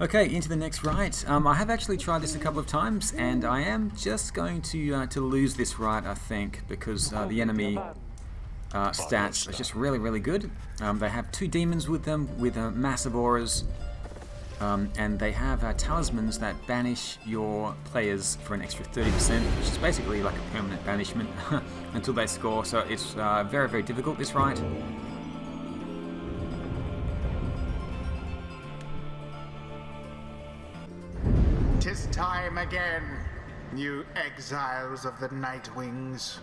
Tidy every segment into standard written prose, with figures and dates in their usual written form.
Okay, into the next rite. I have actually tried this a couple of times, and I am just going to lose this rite, I think, because the enemy stats are just really good. They have 2 demons with them, with massive auras, and they have talismans that banish your players for an extra 30%, which is basically like a permanent banishment until they score. So it's very difficult, this rite. "'Tis time again, you exiles of the Night Wings.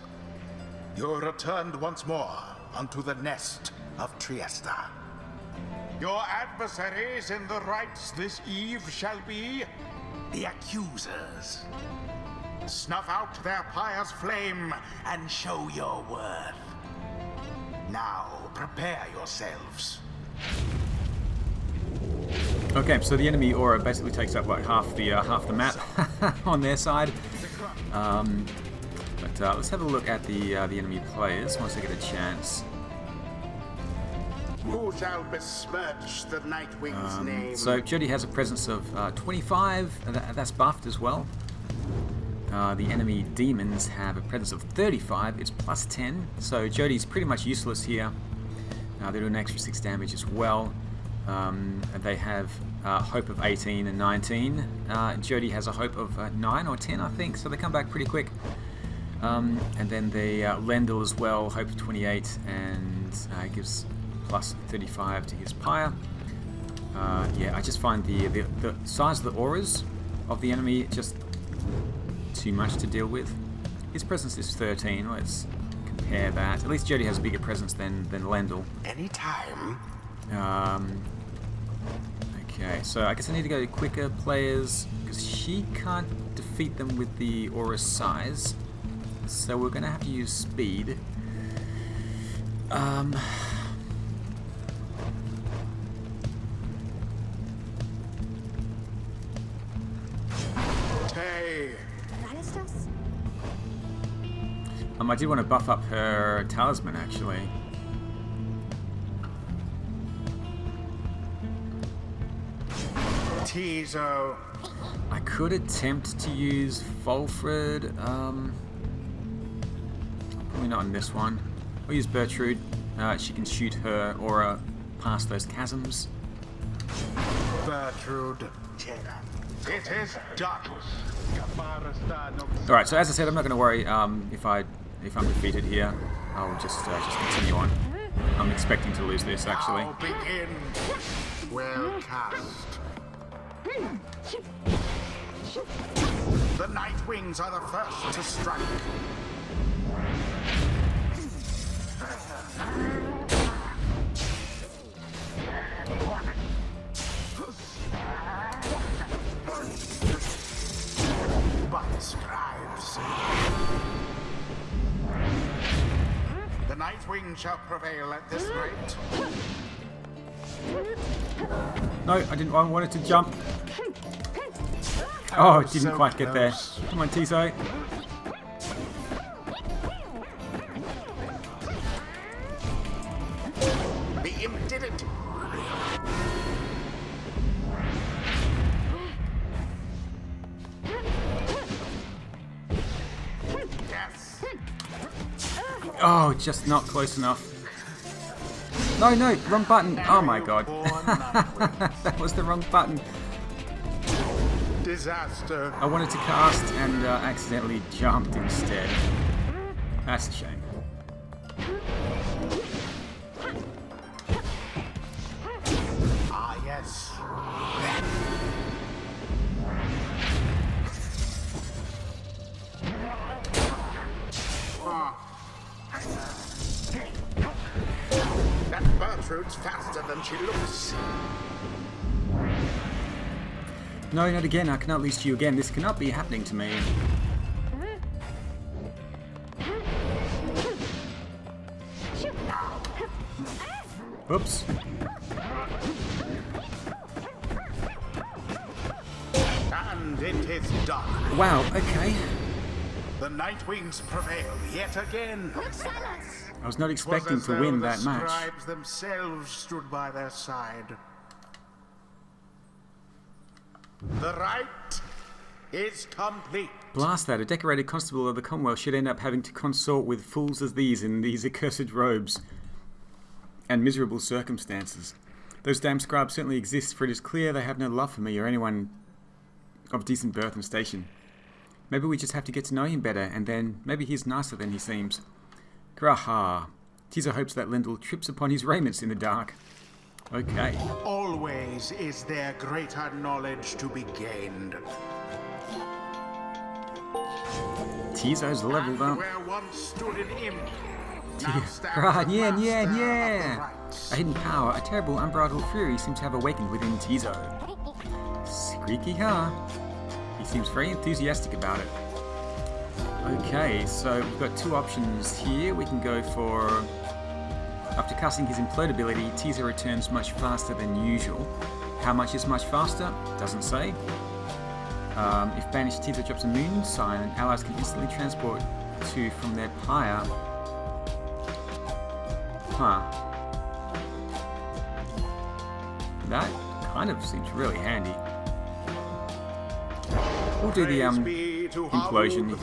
You're returned once more unto the nest of Triesta. Your adversaries in the rites this eve shall be the Accusers. Snuff out their Pyre's flame and show your worth. Now prepare yourselves." Okay, so the enemy aura basically takes up like half the map on their side. But let's have a look at the enemy players once they get a chance. Who shall besmirch the Night Wings' name? So Jody has a presence of 25, that's buffed as well. The enemy demons have a presence of 35, it's plus 10. So Jody's pretty much useless here. They do an extra 6 damage as well. They have hope of 18 and 19. Jody has a hope of 9 or 10, I think, so they come back pretty quick. And then the Lendl as well, hope of 28, and gives plus 35 to his Pyre. Yeah, I just find the size of the auras of the enemy just too much to deal with. His presence is 13, let's compare that. At least Jody has a bigger presence than Lendl. Anytime. Okay, so I guess I need to go quicker players, because she can't defeat them with the aura size. So we're going to have to use speed. I did want to buff up her talisman, actually. Tizo. I could attempt to use Fulfred. Probably not on this one. I'll use Bertrude. She can shoot her aura past those chasms. Bertrude. It is done. Alright, so as I said, I'm not going to worry if I'm defeated here. I'll just continue on. I'm expecting to lose this, actually. Now begin. Well cast. The Night Wings are the first to strike. But scribes. The Night Wing shall prevail at this rate. No, I didn't. I wanted to jump. Oh, it didn't quite get there. Come on, Tizo. The imp did it. Yes. Oh, just not close enough. No, wrong button. Oh my god. That was the wrong button. Disaster. I wanted to cast and accidentally jumped instead. That's a shame. Ah, yes. That Bertrude's faster than she looks. No, not again. I cannot lose to you again. This cannot be happening to me. Oops. And it is done. Wow, okay. The Night Wings prevail yet again. I was not expecting to win that match. The scribes themselves stood by their side. The rite is complete. Blast that, a decorated constable of the Commonwealth should end up having to consort with fools as these in these accursed robes and miserable circumstances. Those damn scribes certainly exist, for it is clear they have no love for me or anyone of decent birth and station. Maybe we just have to get to know him better, and then maybe he's nicer than he seems. Graha. Tizo hopes that Lendl trips upon his raiments in the dark. Okay. Always is there greater knowledge to be gained. Tizo's leveled up. Where once stood an imp, Right, yeah. A hidden power, a terrible unbridled fury seems to have awakened within Tizo. Squeaky ha. He seems very enthusiastic about it. Okay, so we've got two options here. We can go for... After casting his implode ability, Tizo returns much faster than usual. How much is much faster? Doesn't say. If banished, Tizo drops a moon sign and allies can instantly transport to from their pyre. Huh. That kind of seems really handy. We'll do the implosion.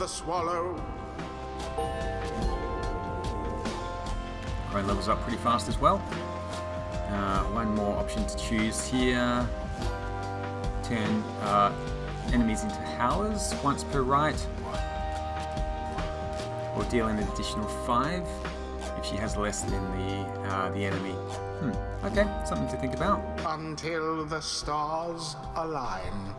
Right, levels up pretty fast as well. One more option to choose here. Turn enemies into howlers once per rite. Or deal an additional 5 if she has less than the enemy. Okay, something to think about. Until the stars align.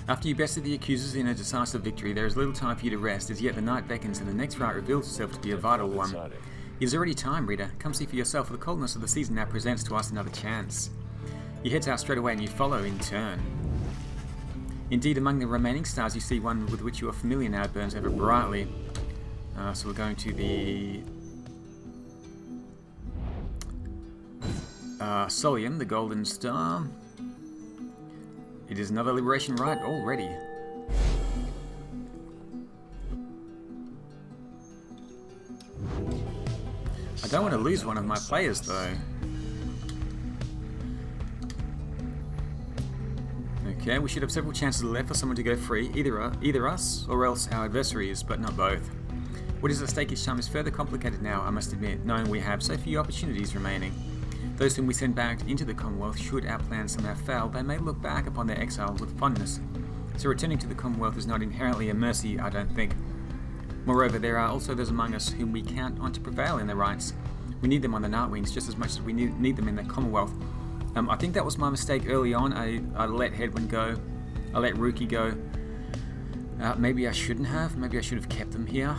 After you bested the Accusers in a decisive victory, there is little time for you to rest, as yet the night beckons and the next rite reveals itself to be a vital one. It is already time, reader. Come see for yourself, for the coldness of the season now presents to us another chance. He heads out straight away and you follow in turn. Indeed, among the remaining stars you see one with which you are familiar now burns ever brightly. So we're going to the... Solium, the golden star. It is another liberation rite already. I don't want to lose one of my players though. Okay, we should have several chances left for someone to go free, either us or else our adversaries, but not both. What is at stake each time is further complicated now, I must admit, knowing we have so few opportunities remaining. Those whom we send back into the Commonwealth, should our plans somehow fail, they may look back upon their exile with fondness. So returning to the Commonwealth is not inherently a mercy, I don't think. Moreover, there are also those among us whom we count on to prevail in their rights. We need them on the Nightwings just as much as we need them in the Commonwealth. I think that was my mistake early on. I let Hedwyn go. I let Rookie go. Maybe I shouldn't have. Maybe I should have kept them here.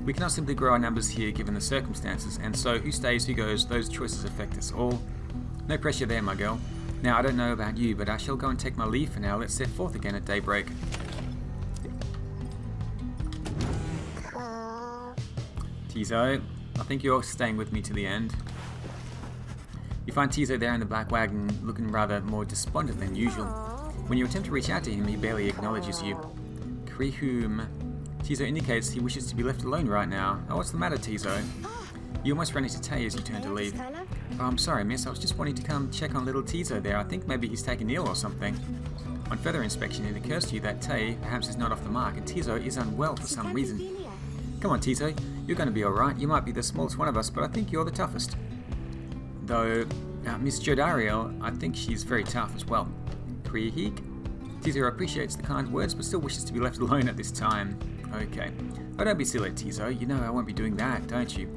We cannot simply grow our numbers here given the circumstances, and so who stays, who goes, those choices affect us all. No pressure there, my girl. Now, I don't know about you, but I shall go and take my leave for now. Let's set forth again at daybreak. Tizo, I think you're staying with me to the end. You find Tizo there in the black wagon, looking rather more despondent than usual. When you attempt to reach out to him, he barely acknowledges you. Krihum. Tizo indicates he wishes to be left alone right now. Oh, what's the matter, Tizo? You almost run into Tay as you turn to leave. Oh, I'm sorry, miss. I was just wanting to come check on little Tizo there. I think maybe he's taken ill or something. On further inspection, it occurs to you that Tay perhaps is not off the mark, and Tizo is unwell for some reason. Come on, Tizo. You're going to be alright. You might be the smallest one of us, but I think you're the toughest. Though, Miss Jodariel, I think she's very tough as well. Krihik. Tizo appreciates the kind words, but still wishes to be left alone at this time. Okay. Oh, don't be silly, Tizo. You know I won't be doing that, don't you?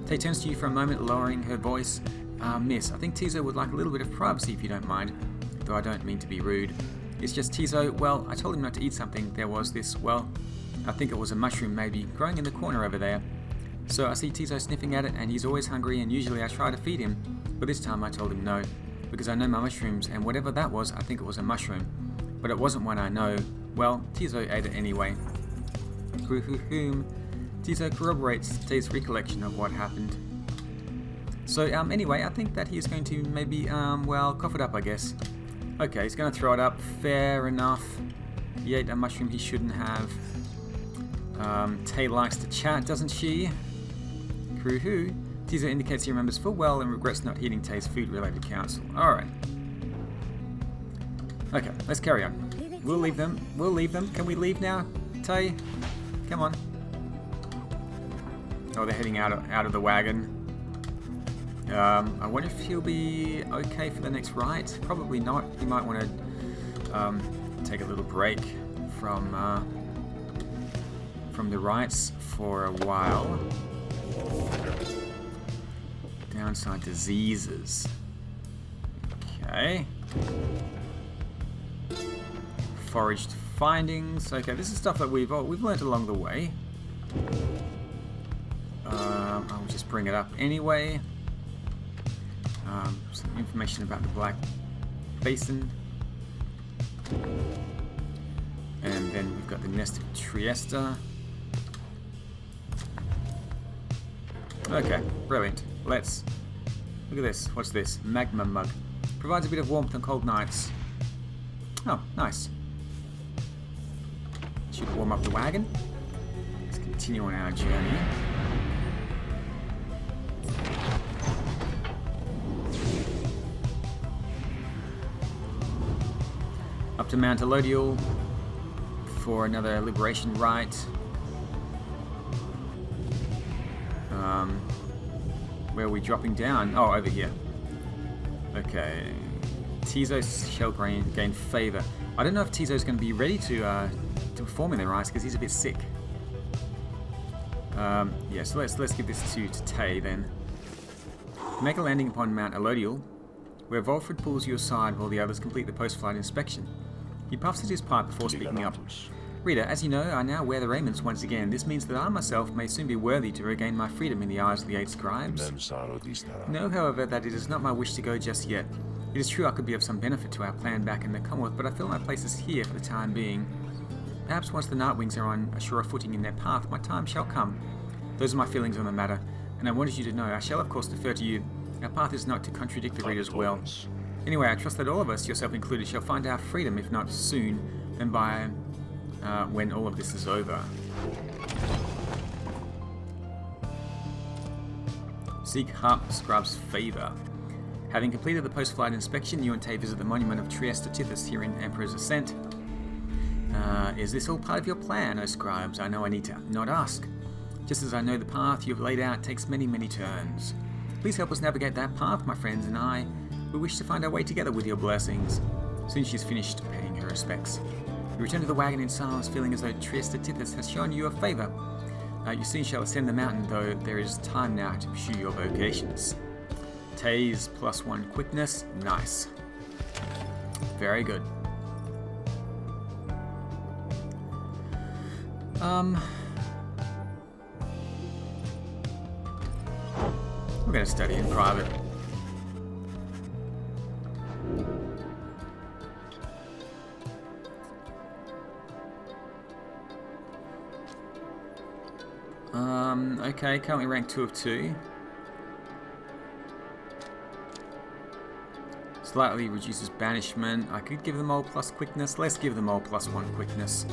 Tay turns to you for a moment, lowering her voice. Miss, I think Tizo would like a little bit of privacy if you don't mind. Though I don't mean to be rude. It's just Tizo, well, I told him not to eat something. There was this, well, I think it was a mushroom maybe, growing in the corner over there. So I see Tizo sniffing at it, and he's always hungry, and usually I try to feed him. But this time I told him no, because I know my mushrooms, and whatever that was, I think it was a mushroom. But it wasn't one I know. Well, Tizo ate it anyway. Tizo corroborates Tay's recollection of what happened. So, anyway, I think that he's going to maybe, well, cough it up, I guess. Okay, he's going to throw it up. Fair enough. He ate a mushroom he shouldn't have. Tay likes to chat, doesn't she? Teaser indicates he remembers full well and regrets not heeding Tay's food-related counsel. Alright. Okay, let's carry on. We'll leave them. We'll leave them. Can we leave now, Tay? Come on. Oh, they're heading out of the wagon. I wonder if he'll be okay for the next rite. Probably not. He might want to take a little break from the rites for a while. Downside diseases. Okay. Foraged findings. Okay, this is stuff that we've learnt along the way. I'll just bring it up anyway. Some information about the Black Basin. And then we've got the nest of Triesta. Okay, brilliant. Let's look at this. What's this? Magma mug. Provides a bit of warmth on cold nights. Oh, nice. Should warm up the wagon. Let's continue on our journey. Up to Mount Elodial for another liberation rite. Where are we dropping down? Oh, over here. Okay. Tizo's shall gain favor. I don't know if Tizo's going to be ready to perform in the rites because he's a bit sick. Yeah, so let's give this to Tay then. Make a landing upon Mount Elodial, where Volfred pulls you aside while the others complete the post-flight inspection. He puffs at his pipe before speaking up. Reader, as you know, I now wear the raiments once again. This means that I myself may soon be worthy to regain my freedom in the eyes of the 8 scribes. Know, however, that it is not my wish to go just yet. It is true I could be of some benefit to our plan back in the Commonwealth, but I feel my place is here for the time being. Perhaps once the Nightwings are on a surer footing in their path, my time shall come. Those are my feelings on the matter, and I wanted you to know I shall of course defer to you. Our path is not to contradict the reader's will. Anyway, I trust that all of us, yourself included, shall find our freedom, if not soon, then by when all of this is over. Seek Harp Scrub's favor. Having completed the post-flight inspection, you and Tay visit the monument of Triesta Tithys here in Emperor's Ascent. Is this all part of your plan, O scribes? I know I need to not ask. Just as I know the path you have laid out takes many, many turns. Please help us navigate that path, my friends, and I. We wish to find our way together with your blessings. Soon she's finished paying her respects. You return to the wagon in silence, feeling as though Triesta Tithys has shown you a favor. You soon shall ascend the mountain, though there is time now to pursue your vocations. Tay's +1 quickness. Nice. Very good. We're going to study in private. Okay, currently ranked 2 of 2. Slightly reduces banishment. I could give them all plus quickness. Let's give them all +1 quickness.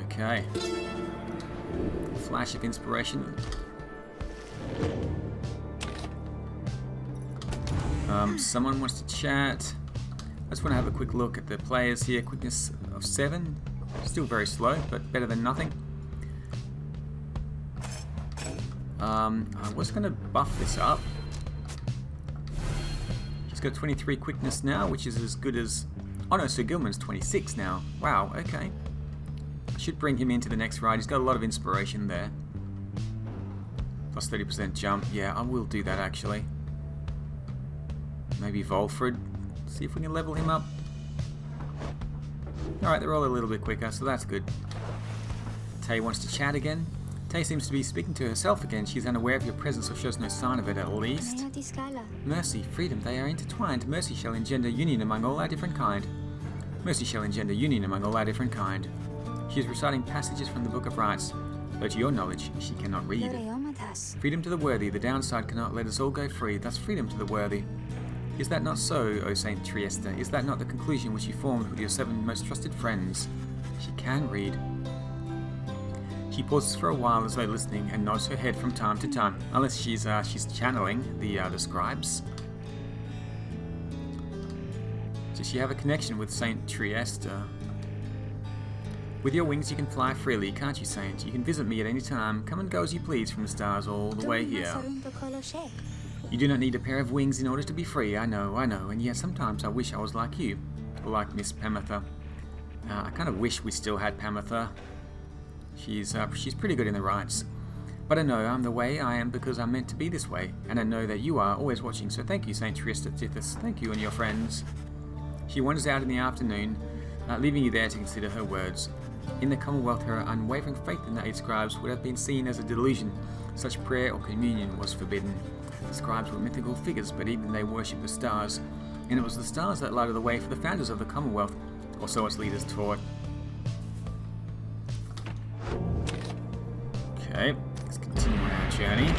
Okay. Flash of inspiration. Someone wants to chat. I just want to have a quick look at the players here. Quickness of 7. Still very slow, but better than nothing. I was going to buff this up. She's got 23 quickness now, which is as good as... Oh no, Sir Gilman's 26 now. Wow, okay. I should bring him into the next ride. He's got a lot of inspiration there. Plus 30% jump. Yeah, I will do that actually. Maybe Volfred. See if we can level him up. Alright, they're all a little bit quicker, so that's good. Tay wants to chat again. Tay seems to be speaking to herself again. She's unaware of your presence or shows no sign of it at least. Mercy, freedom, they are intertwined. Mercy shall engender union among all our different kind. Mercy shall engender union among all our different kind. She is reciting passages from the Book of Rites, though to your knowledge she cannot read. Freedom to the worthy, the downside cannot let us all go free, thus freedom to the worthy. Is that not so, O Saint Triesta? Is that not the conclusion which you formed with your 7 most trusted friends? She can read. She pauses for a while as though listening and nods her head from time to time, unless she's channeling the scribes. Does she have a connection with Saint Triesta? With your wings you can fly freely, can't you, Saint? You can visit me at any time, come and go as you please from the stars all the way here. You do not need a pair of wings in order to be free, I know, and yet sometimes I wish I was like you, or like Miss Pamitha. I kind of wish we still had Pamitha. She's pretty good in the rites. But I know I'm the way I am because I'm meant to be this way, and I know that you are always watching, so thank you, Saint Triesta Tithys. Thank you and your friends. She wanders out in the afternoon, leaving you there to consider her words. In the Commonwealth, her unwavering faith in the 8 scribes would have been seen as a delusion. Such prayer or communion was forbidden. The scribes were mythical figures, but even they worshipped the stars, and it was the stars that lighted the way for the founders of the Commonwealth, or so its leaders taught. Okay, let's continue on our journey.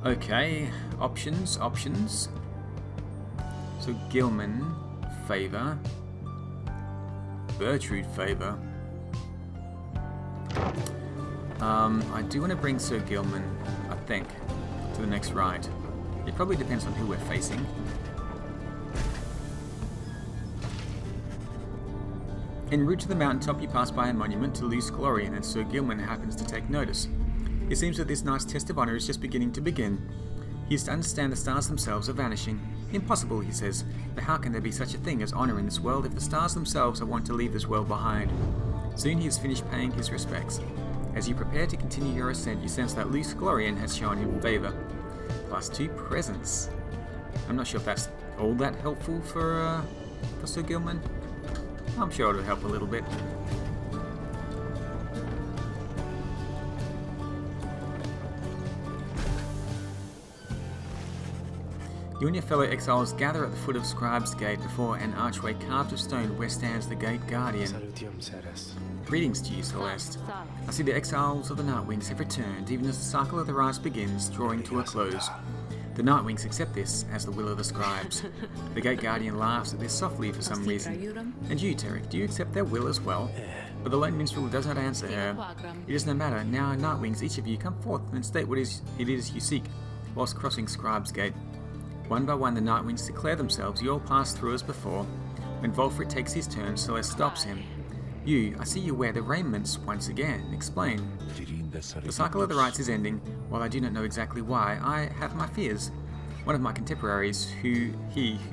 Okay, options. So Gilman, favor. Bertrude, favor. I do want to bring Sir Gilman, I think, to the next ride. It probably depends on who we're facing. En route to the mountaintop, you pass by a monument to Luce Glorian, and Sir Gilman happens to take notice. It seems that this night's test of honor is just beginning to begin. He is to understand the stars themselves are vanishing. Impossible, he says, but how can there be such a thing as honor in this world if the stars themselves are want to leave this world behind? Soon he has finished paying his respects. As you prepare to continue your ascent, you sense that Luce Glorian has shown him favor. +2 presence. I'm not sure if that's all that helpful for Sir Gilman. I'm sure it'll help a little bit. You and your fellow exiles gather at the foot of Scribe's Gate before an archway carved of stone where stands the Gate Guardian. Greetings to you, Celeste. I see the exiles of the Nightwings have returned, even as the cycle of the rise begins, drawing to a close. The Nightwings accept this as the will of the Scribes. The Gate Guardian laughs at this softly for some reason. And you, Tarek, do you accept their will as well? But the Lone Minstrel does not answer her. It is no matter. Now, Nightwings, each of you come forth and state what it is you seek, whilst crossing Scribe's Gate. One by one, the Nightwings declare themselves. You all pass through as before. When Volfred takes his turn, Celeste stops him. You, I see you wear the raiments once again. Explain. The cycle of the rites is ending. While I do not know exactly why, I have my fears. One of my contemporaries, who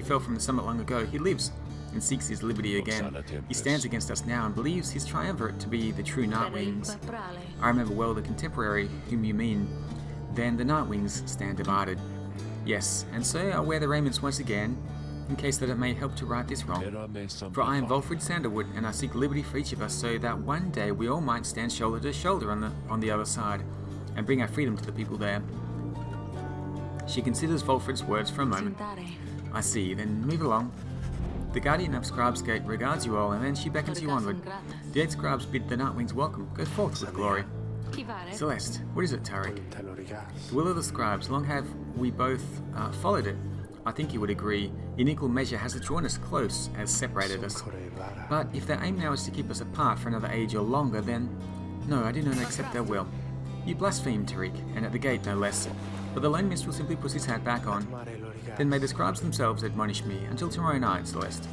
fell from the summit long ago, he lives and seeks his liberty again. He stands against us now and believes his triumvirate to be the true Nightwings. I remember well the contemporary whom you mean. Then the Nightwings stand divided. Yes, and so I wear the raiments once again, in case that it may help to right this wrong. For I am Volfred Sanderwood, and I seek liberty for each of us, so that one day we all might stand shoulder to shoulder on the other side, and bring our freedom to the people there. She considers Volfred's words for a moment. I see, then move along. The Guardian of Scribe's Gate regards you all, and then she beckons you onward. The 8 Scribes bid the Nightwings welcome. Go forth with glory. Celeste, what is it, Tarek? The will of the Scribes, long have we both followed it. I think you would agree, in equal measure has it drawn us close as separated us. But if their aim now is to keep us apart for another age or longer, then no, I do not accept their will. You blaspheme, Tariq, and at the gate no less. But the Lone Minstrel simply puts his hat back on. Then may the Scribes themselves admonish me. Until tomorrow night, Celeste.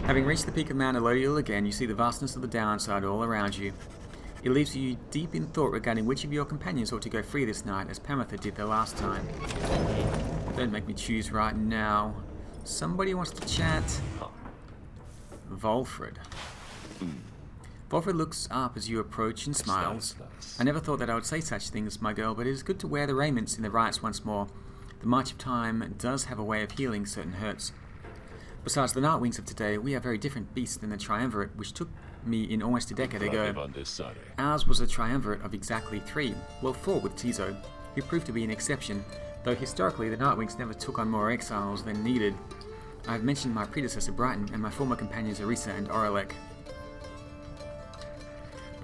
Having reached the peak of Mount Elodial again, you see the vastness of the downside all around you. It leaves you deep in thought regarding which of your companions ought to go free this night, as Pamitha did the last time. Don't make me choose right now. Somebody wants to chat. Volfred. Volfred looks up as you approach and smiles. I never thought that I would say such things, my girl, but it is good to wear the raiments in the rites once more. The march of time does have a way of healing certain hurts. Besides the Nightwings of today, we are very different beasts than the Triumvirate, which took me in almost a decade ago. Ours was a Triumvirate of exactly 3, well 4 with Tizo, who proved to be an exception, though historically the Nightwings never took on more exiles than needed. I have mentioned my predecessor Brighton and my former companions Arisa and Oralek.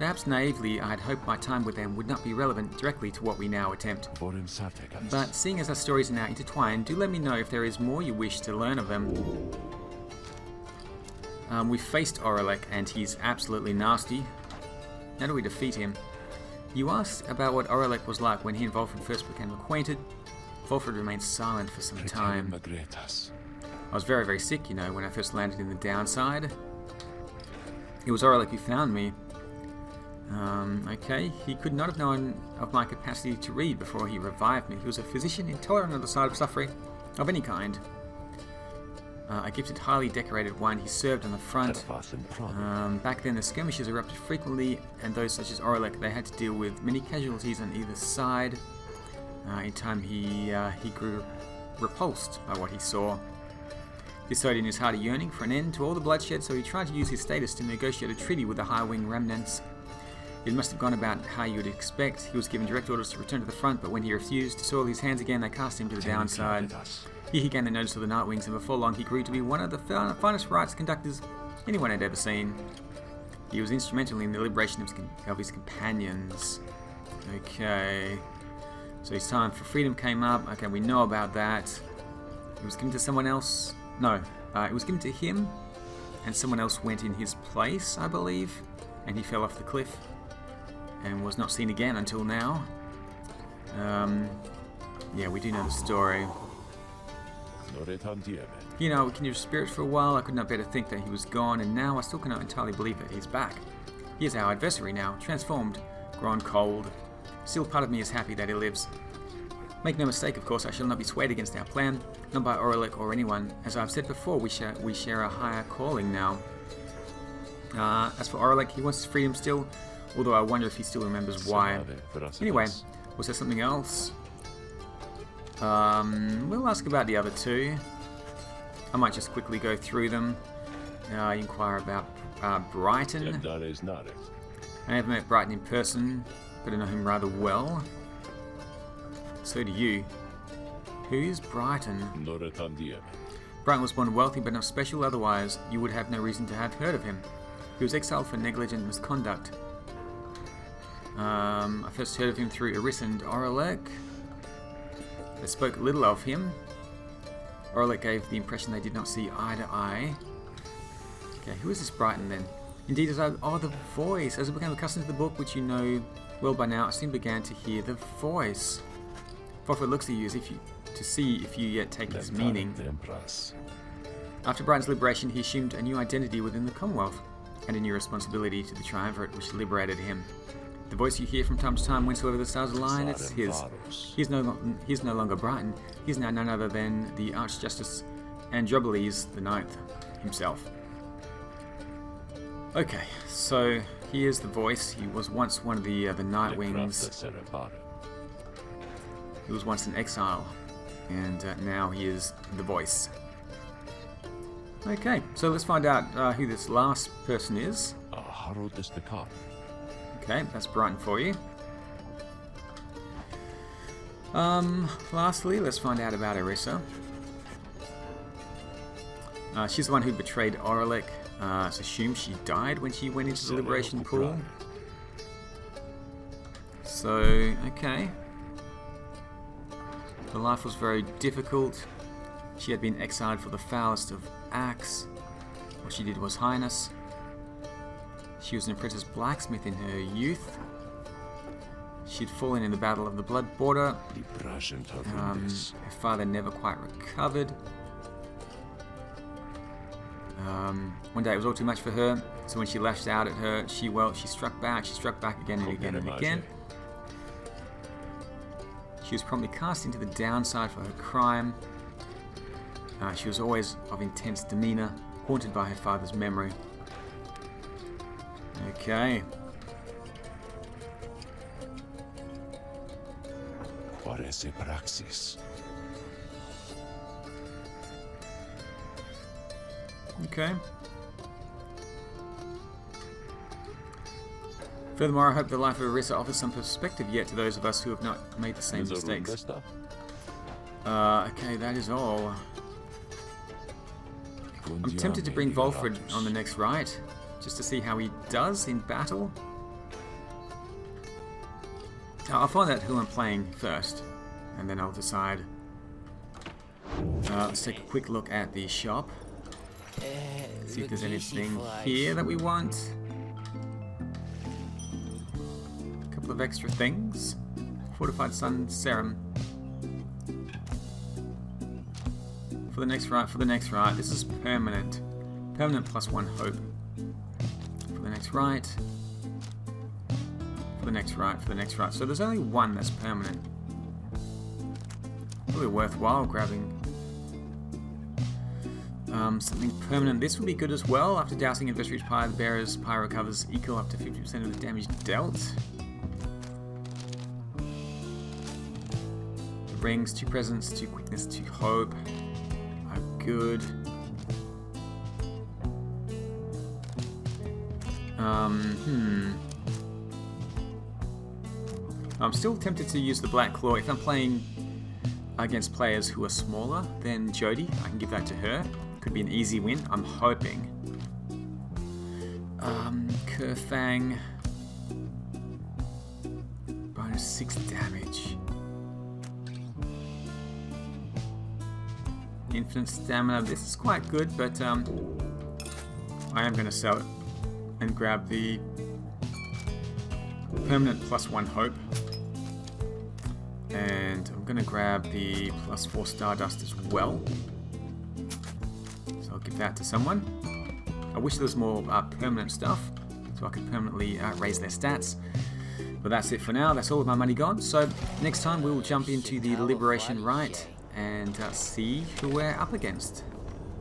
Perhaps naively, I had hoped my time with them would not be relevant directly to what we now attempt. But seeing as our stories are now intertwined, do let me know if there is more you wish to learn of them. We faced Aurelek, and he's absolutely nasty. How do we defeat him? You asked about what Aurelek was like when he and Volfred first became acquainted. Volfred remained silent for some time. I was very, very sick, you know, when I first landed in the downside. It was Aurelek who found me. Okay, he could not have known of my capacity to read before he revived me. He was a physician intolerant of the sight of suffering of any kind. A gifted, highly decorated one, he served on the front. Back then, the skirmishes erupted frequently, and those such as Aurelek, they had to deal with many casualties on either side. In time, he grew repulsed by what he saw. This sowed in his heart a yearning for an end to all the bloodshed, so he tried to use his status to negotiate a treaty with the High Wing remnants. It must have gone about how you would expect. He was given direct orders to return to the front, but when he refused to soil his hands again, they cast him to the downside. Here he gained the notice of the Nightwings, and before long he grew to be one of the finest rites conductors anyone had ever seen. He was instrumental in the liberation of his companions. Okay, so his time for freedom came up. Okay, we know about that. It was given to someone else. No, it was given to him, and someone else went in his place, I believe, and he fell off the cliff and was not seen again until now. Yeah, we do know the story. You know, we can use spirit for a while. I could not better think that he was gone, and now I still cannot entirely believe that he's back. He is our adversary now, transformed, grown cold. Still part of me is happy that he lives. Make no mistake, of course, I shall not be swayed against our plan, not by Aurelek or anyone. As I've said before, we share a higher calling now. As for Aurelek, he wants his freedom still, although I wonder if he still remembers why. Anyway, was there something else? We'll ask about the other two. I might just quickly go through them. Inquire about Brighton. I never met Brighton in person, but I know him rather well. So do you. Who is Brighton? Brighton was born wealthy but not special, otherwise you would have no reason to have heard of him. He was exiled for negligent misconduct. I first heard of him through Eris and Aurelek. They spoke little of him. Aurelek gave the impression they did not see eye to eye. Okay, who is this Brighton then? Indeed, the voice. As I became accustomed to the book, which you know well by now, I soon began to hear the voice. Volfred looks at you as if to see if you yet take his meaning. After Brighton's liberation, he assumed a new identity within the Commonwealth, and a new responsibility to the Triumvirate which liberated him. The voice you hear from time to time whensoever the stars align, it's his. He's no longer Brighton. He's now none other than the Archjustice Androboles IX himself. Okay, so here's the voice. He was once one of the Nightwings. He was once in exile, and now he is the voice. Okay, so let's find out who this last person is. Okay, that's Brighton for you. Lastly, let's find out about Erisa. She's the one who betrayed Aurelek. It's assumed she died when she went into the Liberation Pool. So, okay. Her life was very difficult. She had been exiled for the foulest of acts. What she did was heinous. She was an apprentice blacksmith in her youth. She'd fallen in the Battle of the Blood Border. Her father never quite recovered. One day it was all too much for her, so when she lashed out at her, she struck back. She struck back again and again and again. She was promptly cast into the downside for her crime. She was always of intense demeanor, haunted by her father's memory. Okay. Okay. Furthermore, I hope the life of Erisa offers some perspective yet to those of us who have not made the same mistakes. Okay, that is all. I'm tempted to bring Volfred on the next rite, just to see how he does in battle. I'll find out who I'm playing first, and then I'll decide. Let's take a quick look at the shop. See if there's anything here that we want. A couple of extra things. Fortified Sun Serum. For the next right. This is permanent. Permanent +1 hope. For the next right. For the next right. So there's only one that's permanent. Probably worthwhile grabbing something permanent. This would be good as well. After dousing adversary's Pyre, the bearer's Pyre recovers equal up to 50% of the damage dealt. The rings, 2 presence, 2 quickness, 2 hope are good. I'm still tempted to use the Black Claw. If I'm playing against players who are smaller than Jodie, I can give that to her. Could be an easy win, I'm hoping. Kerfang. Bonus 6 damage. Infinite stamina. This is quite good, but I am going to sell it and grab the permanent +1 hope. And I'm going to grab the +4 Stardust as well. So I'll give that to someone. I wish there was more permanent stuff, so I could permanently raise their stats. But that's it for now. That's all of my money gone. So next time we will jump into the Liberation Rite and see who we're up against.